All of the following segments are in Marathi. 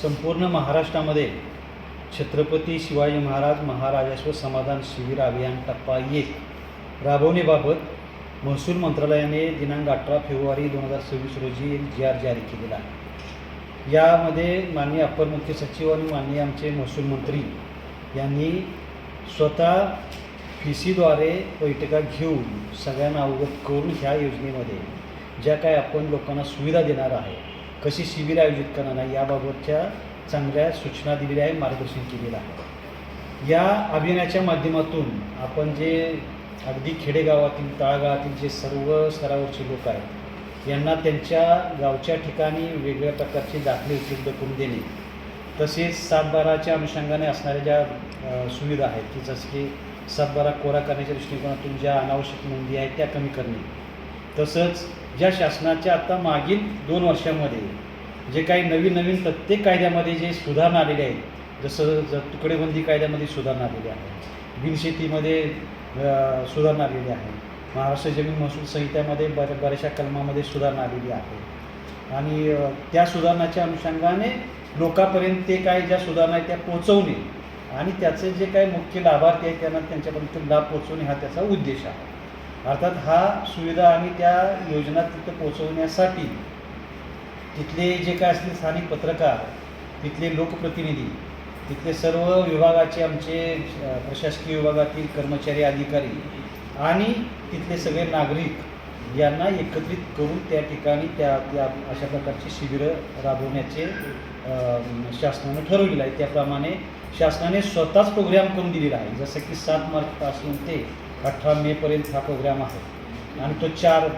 संपूर्ण महाराष्ट्रामध्ये छत्रपती शिवाजी महाराज महाराजस्व समाधान शिबिर अभियान टप्पा 1 राबवण्याबाबत महसूल मंत्रालयाने दिनांक 18 फेब्रुवारी 2026 रोजी एक जी आर जारी केलेला आहे। यामध्ये माननीय अप्पर मुख्य सचिव आणि माननीय आमचे महसूल मंत्री यांनी स्वतः फीसीद्वारे बैठका घेऊन सगळ्यांना अवगत करून ह्या योजनेमध्ये ज्या काय आपण लोकांना सुविधा देणार आहे, कशी शिबिर आयोजित करणार आहे याबाबतच्या चांगल्या सूचना दिलेल्या आहे, मार्गदर्शन केलेलं आहे। या अभियानाच्या माध्यमातून आपण जे अगदी खेडेगावातील तळागाळातील जे सर्व स्तरावरचे लोक आहेत यांना त्यांच्या गावच्या ठिकाणी वेगवेगळ्या प्रकारचे दाखले उपलब्ध करून देणे, तसेच 7/12च्या अनुषंगाने असणाऱ्या ज्या सुविधा आहेत की जसं की 7/12 कोरा करण्याच्या दृष्टिकोनातून ज्या अनावश्यक नोंदी आहेत त्या कमी करणे, तसंच ज्या शासनाच्या आता मागील 2 वर्षामध्ये जे काही नवीन प्रत्येक कायद्यामध्ये जे सुधारणा आलेल्या आहेत, जसं तुकडेबंदी कायद्यामध्ये सुधारणा आलेली आहे, बिनशेतीमध्ये सुधारणा आलेली आहे, महाराष्ट्र जमीन महसूल संहित्यामध्ये बऱ्याचशा कलमामध्ये सुधारणा आलेली आहे आणि त्या सुधारणाच्या अनुषंगाने लोकांपर्यंत ते काय ज्या सुधारणा आहेत त्या पोहोचवणे आणि त्याचे जे काही मुख्य लाभार्थी आहेत त्यांना त्यांच्यापर्यंत लाभ पोहोचवणे हा त्याचा उद्देश आहे। अर्थात हा सुविधा आणि त्या योजना तिथं पोहोचवण्यासाठी तिथले जे काय असतील स्थानिक पत्रकार, तिथले लोकप्रतिनिधी, तिथले सर्व विभागाचे आमचे प्रशासकीय विभागातील कर्मचारी अधिकारी आणि तिथले सगळे नागरिक यांना एकत्रित करून त्या ठिकाणी त्या अशा प्रकारची शिबिरं राबवण्याचे शासनानं ठरवलेलं आहे। त्याप्रमाणे शासनाने स्वतःच प्रोग्राम करून दिलेला आहे, जसं की 7 मार्चपासून ते 18 मेपर्यंत हा प्रोग्राम आहे आणि तो 4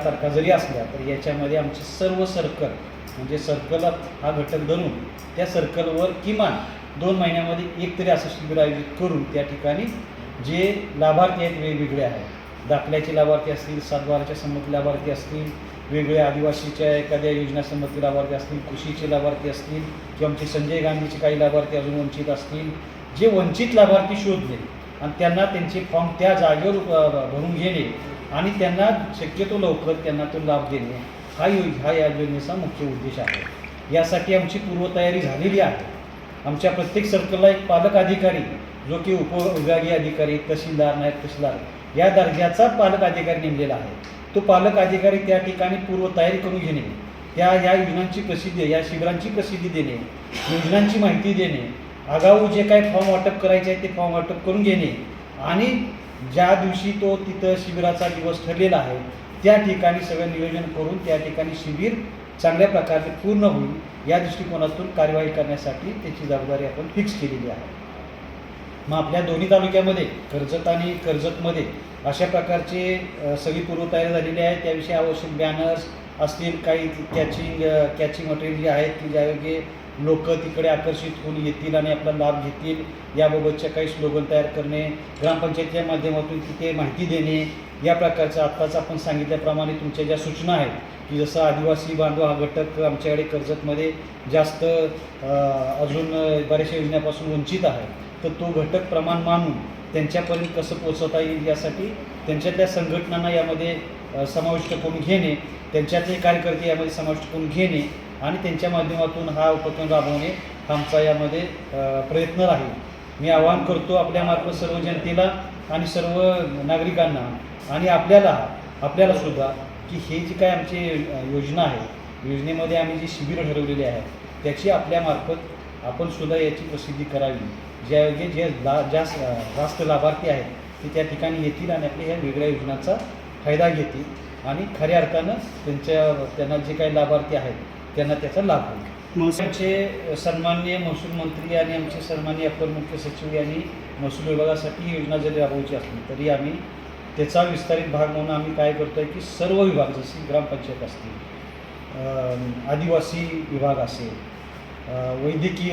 तारखा जरी असल्या तर याच्यामध्ये आमचे सर्व सर्कल म्हणजे सर्कल हा घटक धरून त्या सर्कलवर किमान 2 महिन्यामध्ये एक तरी असं शिबिर आयोजित करून त्या ठिकाणी जे लाभार्थी आहेत वेगवेगळे आहेत, दाखल्याचे लाभार्थी असतील, 7/12च्या संमती लाभार्थी असतील, वेगवेगळ्या आदिवासीच्या एखाद्या योजना संमती लाभार्थी असतील, कृषीचे लाभार्थी असतील किंवा आमचे संजय गांधीचे काही लाभार्थी अजून वंचित असतील, जे वंचित लाभार्थी शोधले आणि त्यांना त्यांचे फॉर्म त्या जागेवर भरून घेणे आणि त्यांना शक्यतो लवकर त्यांना तो लाभ देणे हा या योजनेचा मुख्य उद्देश आहे। यासाठी आमची पूर्वतयारी झालेली आहे। आमच्या प्रत्येक सर्कलला एक पालक अधिकारी जो की उपविभागीय अधिकारी, तहसीलदार, नायब तहसीलदार या दर्जाचा पालक अधिकारी नेमलेला आहे। तो पालक अधिकारी त्या ठिकाणी पूर्वतयारी करून घेणे, या योजनांची प्रसिद्धी, या शिबिरांची प्रसिद्धी देणे, योजनांची माहिती देणे, आगाऊ जे काय फॉर्म वाटप करायचे आहे ते फॉर्म वाटप करून घेणे आणि ज्या दिवशी तो तिथं शिबिराचा दिवस ठरलेला आहे त्या ठिकाणी सगळं नियोजन करून त्या ठिकाणी शिबिर चांगल्या प्रकारे पूर्ण होईल या दृष्टिकोनातून कार्यवाही करण्यासाठी त्याची जबाबदारी आपण फिक्स केलेली आहे। मग आपल्या दोन्ही तालुक्यामध्ये कर्जत आणि कर्जतमध्ये अशा प्रकारचे सगळी पूर्वतयारी झालेली आहे। त्याविषयी आवश्यक बॅनर्स असतील, काही कॅचिंग मटेरियल जे आहेत की ज्यायोगे लोक तिकडे आकर्षित होऊन येतील आणि आपला लाभ घेतील याबाबतच्या काही स्लोगन तयार करणे, ग्रामपंचायतीच्या माध्यमातून तिथे माहिती देणे, या प्रकारचं आत्ताच आपण सांगितल्याप्रमाणे तुमच्या ज्या सूचना आहेत की जसं आदिवासी बांधव हा घटक आमच्याकडे कर्जतमध्ये जास्त अजून बऱ्याचशा योजनेपासून वंचित आहे, तर तो घटक प्रमाण मानून त्यांच्यापर्यंत कसं पोहोचवता येईल यासाठी त्यांच्यातल्या संघटनांना यामध्ये समाविष्ट करून घेणे, त्यांच्यातले कार्यकर्ते यामध्ये समाविष्ट करून घेणे आणि त्यांच्या माध्यमातून हा उपक्रम राबवणे हा आमचा यामध्ये प्रयत्न राहील। मी आवाहन करतो आपल्यामार्फत सर्व जनतेला आणि सर्व नागरिकांना आणि आपल्याला सुद्धा की हे जी काय आमची योजना आहे, योजनेमध्ये आम्ही जी शिबिरं ठरवलेली आहेत त्याची आपल्यामार्फत आपण सुद्धा याची प्रसिद्धी करावी, ज्यायोगे जे जास्त लाभार्थी आहेत ते त्या ठिकाणी येतील आणि आपल्या ह्या वेगळ्या योजनांचा फायदा घेतील आणि खऱ्या अर्थानं त्यांना जे काही लाभार्थी आहेत त्यांना त्याचा लाभ होईल। आमचे सन्माननीय महसूल मंत्री आणि आमचे सन्माननीय अप्पर मुख्य सचिव यांनी महसूल विभागासाठी योजना जरी राबवायची असली तरी आम्ही त्याचा विस्तारित भाग म्हणून आम्ही काय करतो आहे की सर्व विभाग जसे ग्रामपंचायत असतील, आदिवासी विभाग असेल, वैद्यकीय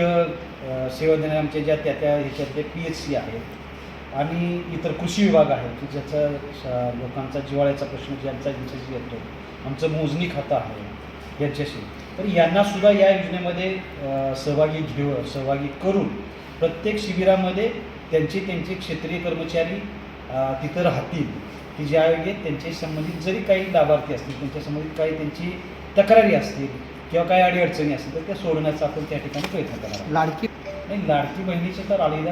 सेवा देणारे आमचे ज्या त्या ह्याच्यातले PHC आहेत आणि इतर कृषी विभाग आहे की ज्याचा लोकांचा जिव्हाळ्याचा प्रश्न ज्यांच्याशी येतो, आमचं मोजणी खातं आहे यांच्याशी, तर यांनासुद्धा या योजनेमध्ये सहभागी करून प्रत्येक शिबिरामध्ये त्यांचे क्षेत्रीय कर्मचारी तिथं राहतील की ज्यायोगे त्यांचे संबंधित जरी काही लाभार्थी असतील, त्यांच्या संबंधित काही त्यांची तक्रारी असतील किंवा काही अडीअडचणी असेल तर त्या सोडवण्याचा आपण त्या ठिकाणी प्रयत्न करणार आहोत. लाडकी नाही, लाडकी बहिणीचं तर आलेलं